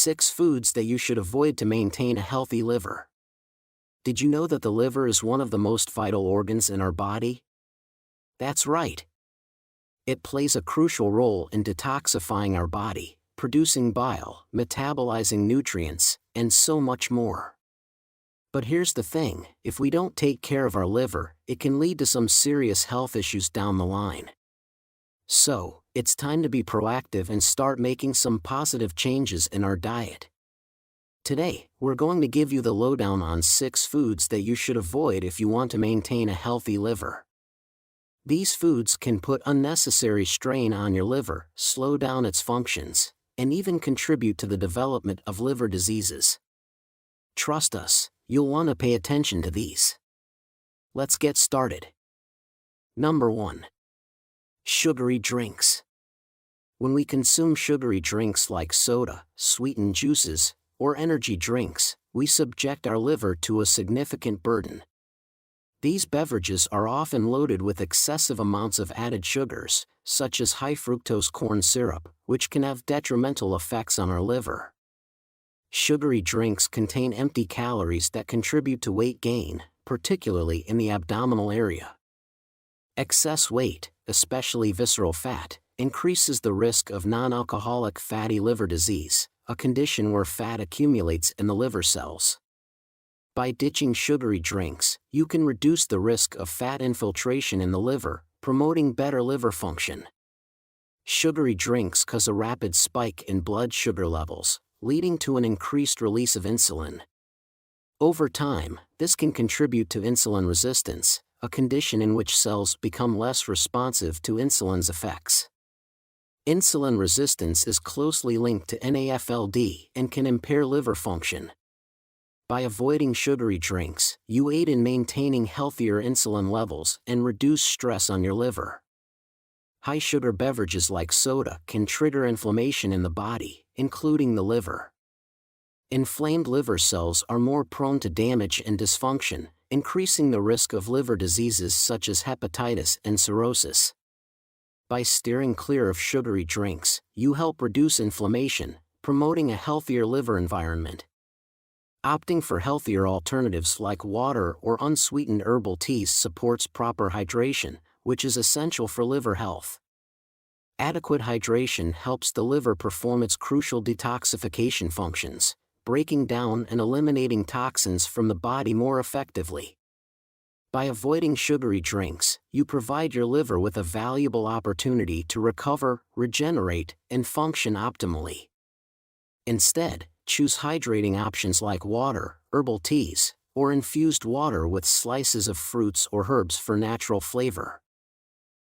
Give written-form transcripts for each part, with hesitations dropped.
6 foods that you should avoid to maintain a healthy liver. Did you know that the liver is one of the most vital organs in our body? That's right. It plays a crucial role in detoxifying our body, producing bile, metabolizing nutrients, and so much more. But here's the thing, if we don't take care of our liver, it can lead to some serious health issues down the line. So, it's time to be proactive and start making some positive changes in our diet. Today, we're going to give you the lowdown on 6 foods that you should avoid if you want to maintain a healthy liver. These foods can put unnecessary strain on your liver, slow down its functions, and even contribute to the development of liver diseases. Trust us, you'll want to pay attention to these. Let's get started. Number 1. Sugary drinks. When we consume sugary drinks like soda, sweetened juices, or energy drinks, we subject our liver to a significant burden. These beverages are often loaded with excessive amounts of added sugars, such as high fructose corn syrup, which can have detrimental effects on our liver. Sugary drinks contain empty calories that contribute to weight gain, particularly in the abdominal area. Excess weight, especially visceral fat, increases the risk of non-alcoholic fatty liver disease, a condition where fat accumulates in the liver cells. By ditching sugary drinks, you can reduce the risk of fat infiltration in the liver, promoting better liver function. Sugary drinks cause a rapid spike in blood sugar levels, leading to an increased release of insulin. Over time, this can contribute to insulin resistance, a condition in which cells become less responsive to insulin's effects. Insulin resistance is closely linked to NAFLD and can impair liver function. By avoiding sugary drinks, you aid in maintaining healthier insulin levels and reduce stress on your liver. High-sugar beverages like soda can trigger inflammation in the body, including the liver. Inflamed liver cells are more prone to damage and dysfunction, increasing the risk of liver diseases such as hepatitis and cirrhosis. By steering clear of sugary drinks, you help reduce inflammation, promoting a healthier liver environment. Opting for healthier alternatives like water or unsweetened herbal teas supports proper hydration, which is essential for liver health. Adequate hydration helps the liver perform its crucial detoxification functions, breaking down and eliminating toxins from the body more effectively. By avoiding sugary drinks, you provide your liver with a valuable opportunity to recover, regenerate, and function optimally. Instead, choose hydrating options like water, herbal teas, or infused water with slices of fruits or herbs for natural flavor.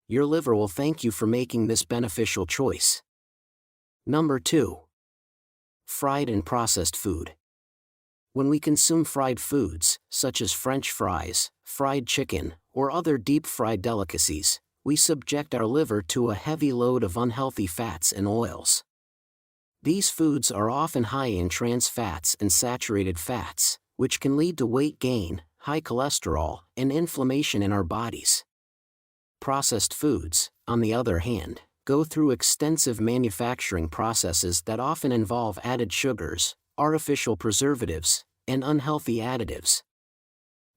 Your liver will thank you for making this beneficial choice. Number 2. Fried and processed food. When we consume fried foods, such as French fries, fried chicken, or other deep-fried delicacies, we subject our liver to a heavy load of unhealthy fats and oils. These foods are often high in trans fats and saturated fats, which can lead to weight gain, high cholesterol, and inflammation in our bodies. Processed foods, on the other hand, go through extensive manufacturing processes that often involve added sugars, artificial preservatives, and unhealthy additives.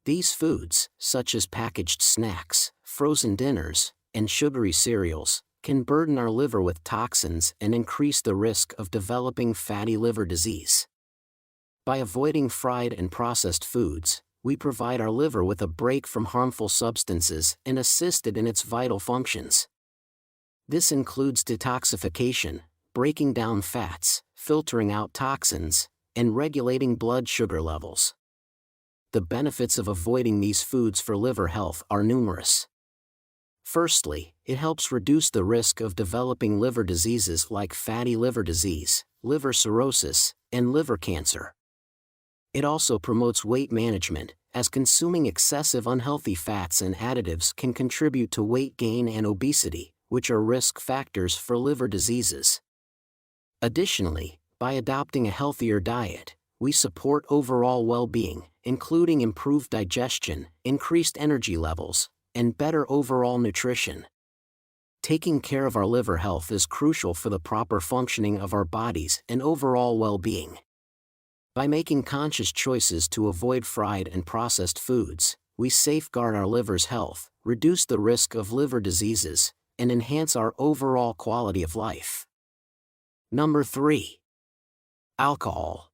These foods, such as packaged snacks, frozen dinners, and sugary cereals, can burden our liver with toxins and increase the risk of developing fatty liver disease. By avoiding fried and processed foods, we provide our liver with a break from harmful substances and assist it in its vital functions. This includes detoxification, breaking down fats, filtering out toxins, and regulating blood sugar levels. The benefits of avoiding these foods for liver health are numerous. Firstly, it helps reduce the risk of developing liver diseases like fatty liver disease, liver cirrhosis, and liver cancer. It also promotes weight management, as consuming excessive unhealthy fats and additives can contribute to weight gain and obesity, which are risk factors for liver diseases. Additionally, by adopting a healthier diet, we support overall well-being, including improved digestion, increased energy levels, and better overall nutrition. Taking care of our liver health is crucial for the proper functioning of our bodies and overall well-being. By making conscious choices to avoid fried and processed foods, we safeguard our liver's health, reduce the risk of liver diseases, and enhance our overall quality of life. Number 3. Alcohol.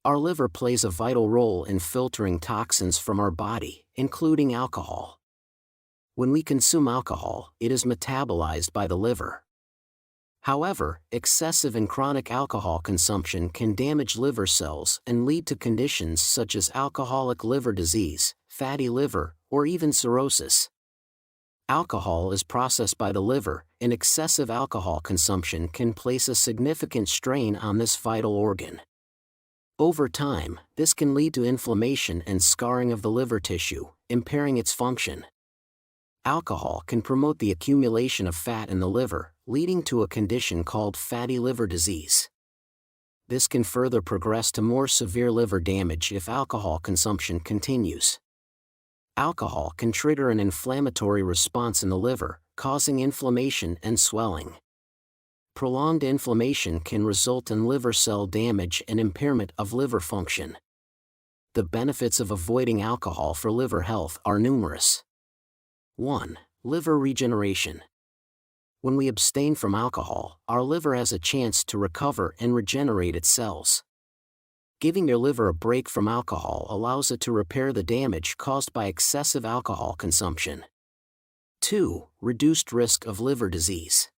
Our liver plays a vital role in filtering toxins from our body, including alcohol. When we consume alcohol, it is metabolized by the liver. However, excessive and chronic alcohol consumption can damage liver cells and lead to conditions such as alcoholic liver disease, fatty liver, or even cirrhosis. Alcohol is processed by the liver, and excessive alcohol consumption can place a significant strain on this vital organ. Over time, this can lead to inflammation and scarring of the liver tissue, impairing its function. Alcohol can promote the accumulation of fat in the liver, leading to a condition called fatty liver disease. This can further progress to more severe liver damage if alcohol consumption continues. Alcohol can trigger an inflammatory response in the liver, causing inflammation and swelling. Prolonged inflammation can result in liver cell damage and impairment of liver function. The benefits of avoiding alcohol for liver health are numerous. 1. Liver regeneration. When we abstain from alcohol, our liver has a chance to recover and regenerate its cells. Giving your liver a break from alcohol allows it to repair the damage caused by excessive alcohol consumption. 2. Reduced risk of liver disease.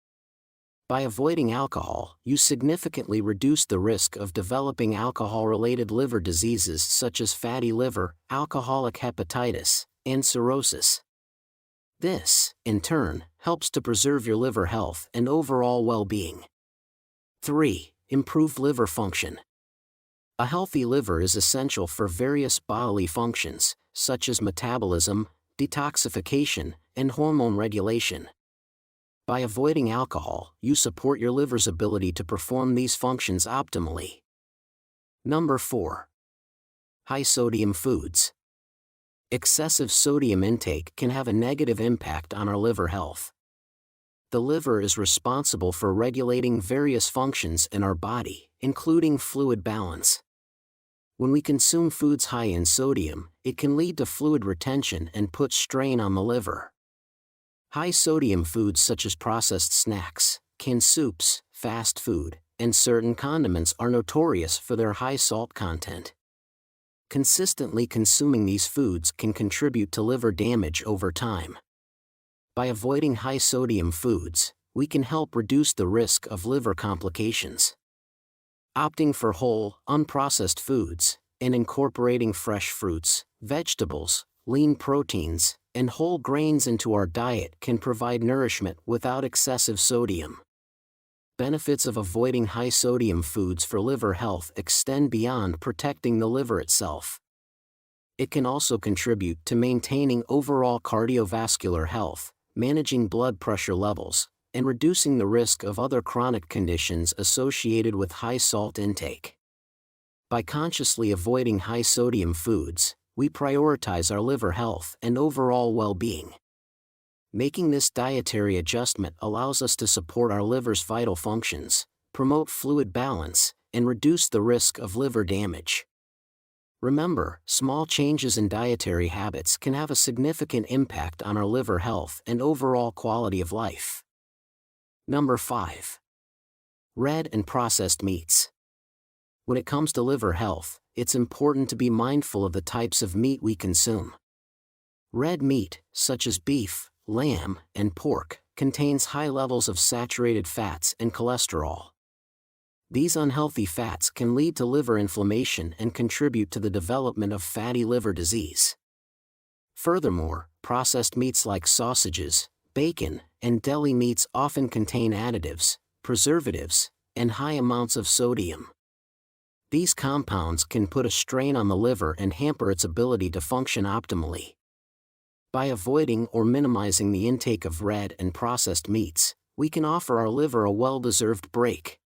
By avoiding alcohol, you significantly reduce the risk of developing alcohol-related liver diseases such as fatty liver, alcoholic hepatitis, and cirrhosis. This, in turn, helps to preserve your liver health and overall well-being. 3. Improved liver function. A healthy liver is essential for various bodily functions, such as metabolism, detoxification, and hormone regulation. By avoiding alcohol, you support your liver's ability to perform these functions optimally. Number 4. High-sodium foods. Excessive sodium intake can have a negative impact on our liver health. The liver is responsible for regulating various functions in our body, including fluid balance. When we consume foods high in sodium, it can lead to fluid retention and put strain on the liver. High-sodium foods such as processed snacks, canned soups, fast food, and certain condiments are notorious for their high salt content. Consistently consuming these foods can contribute to liver damage over time. By avoiding high-sodium foods, we can help reduce the risk of liver complications. Opting for whole, unprocessed foods, and incorporating fresh fruits, vegetables, lean proteins, and whole grains into our diet can provide nourishment without excessive sodium. Benefits of avoiding high-sodium foods for liver health extend beyond protecting the liver itself. It can also contribute to maintaining overall cardiovascular health, managing blood pressure levels, and reducing the risk of other chronic conditions associated with high salt intake. By consciously avoiding high-sodium foods, we prioritize our liver health and overall well-being. Making this dietary adjustment allows us to support our liver's vital functions, promote fluid balance, and reduce the risk of liver damage. Remember, small changes in dietary habits can have a significant impact on our liver health and overall quality of life. Number 5. Red and processed meats. When it comes to liver health, it's important to be mindful of the types of meat we consume. Red meat, such as beef, lamb, and pork, contains high levels of saturated fats and cholesterol. These unhealthy fats can lead to liver inflammation and contribute to the development of fatty liver disease. Furthermore, processed meats like sausages, bacon, and deli meats often contain additives, preservatives, and high amounts of sodium. These compounds can put a strain on the liver and hamper its ability to function optimally. By avoiding or minimizing the intake of red and processed meats, we can offer our liver a well-deserved break.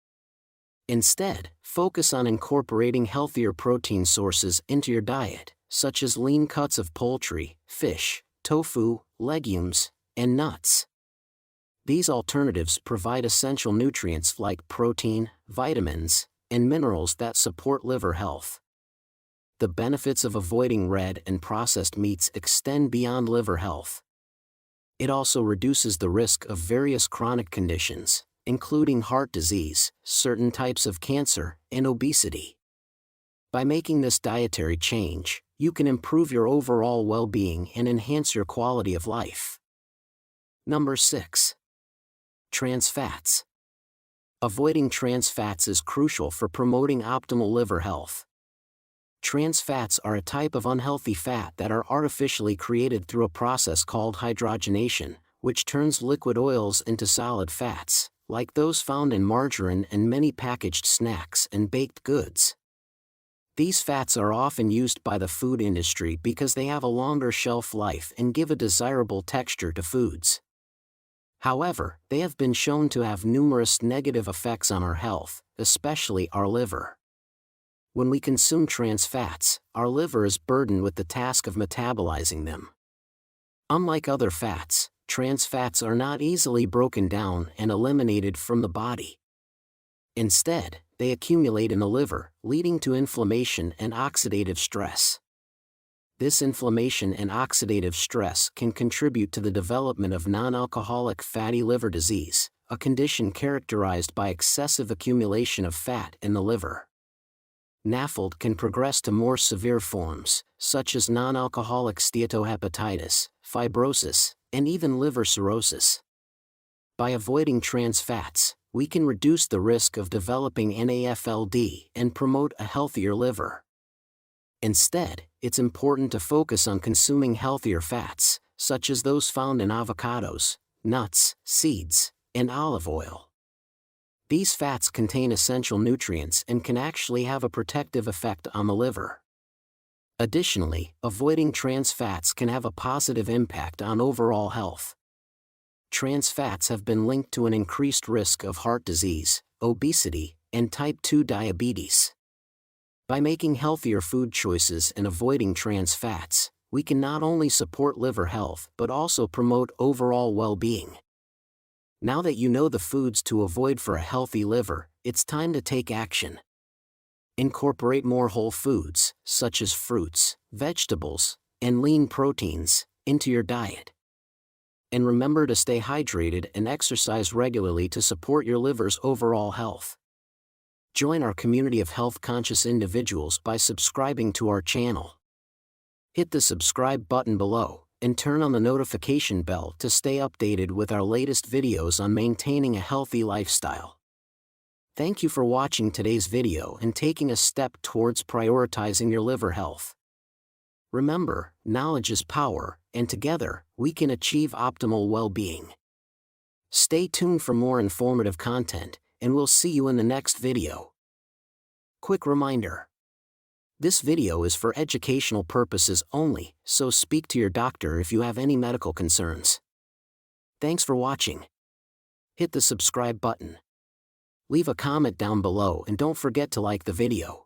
Instead, focus on incorporating healthier protein sources into your diet, such as lean cuts of poultry, fish, tofu, legumes, and nuts. These alternatives provide essential nutrients like protein, vitamins, and minerals that support liver health. The benefits of avoiding red and processed meats extend beyond liver health. It also reduces the risk of various chronic conditions, including heart disease, certain types of cancer, and obesity. By making this dietary change, you can improve your overall well-being and enhance your quality of life. Number 6. Trans fats. Avoiding trans fats is crucial for promoting optimal liver health. Trans fats are a type of unhealthy fat that are artificially created through a process called hydrogenation, which turns liquid oils into solid fats, like those found in margarine and many packaged snacks and baked goods. These fats are often used by the food industry because they have a longer shelf life and give a desirable texture to foods. However, they have been shown to have numerous negative effects on our health, especially our liver. When we consume trans fats, our liver is burdened with the task of metabolizing them. Unlike other fats, trans fats are not easily broken down and eliminated from the body. Instead, they accumulate in the liver, leading to inflammation and oxidative stress. This inflammation and oxidative stress can contribute to the development of non-alcoholic fatty liver disease, a condition characterized by excessive accumulation of fat in the liver. NAFLD can progress to more severe forms, such as non-alcoholic steatohepatitis, fibrosis, and even liver cirrhosis. By avoiding trans fats, we can reduce the risk of developing NAFLD and promote a healthier liver. Instead, it's important to focus on consuming healthier fats, such as those found in avocados, nuts, seeds, and olive oil. These fats contain essential nutrients and can actually have a protective effect on the liver. Additionally, avoiding trans fats can have a positive impact on overall health. Trans fats have been linked to an increased risk of heart disease, obesity, and type 2 diabetes. By making healthier food choices and avoiding trans fats, we can not only support liver health but also promote overall well-being. Now that you know the foods to avoid for a healthy liver, it's time to take action. Incorporate more whole foods, such as fruits, vegetables, and lean proteins, into your diet. And remember to stay hydrated and exercise regularly to support your liver's overall health. Join our community of health-conscious individuals by subscribing to our channel. Hit the subscribe button below and turn on the notification bell to stay updated with our latest videos on maintaining a healthy lifestyle. Thank you for watching today's video and taking a step towards prioritizing your liver health. Remember, knowledge is power, and together, we can achieve optimal well-being. Stay tuned for more informative content, and we'll see you in the next video. Quick reminder. This video is for educational purposes only, so speak to your doctor if you have any medical concerns. Thanks for watching. Hit the subscribe button. Leave a comment down below and don't forget to like the video.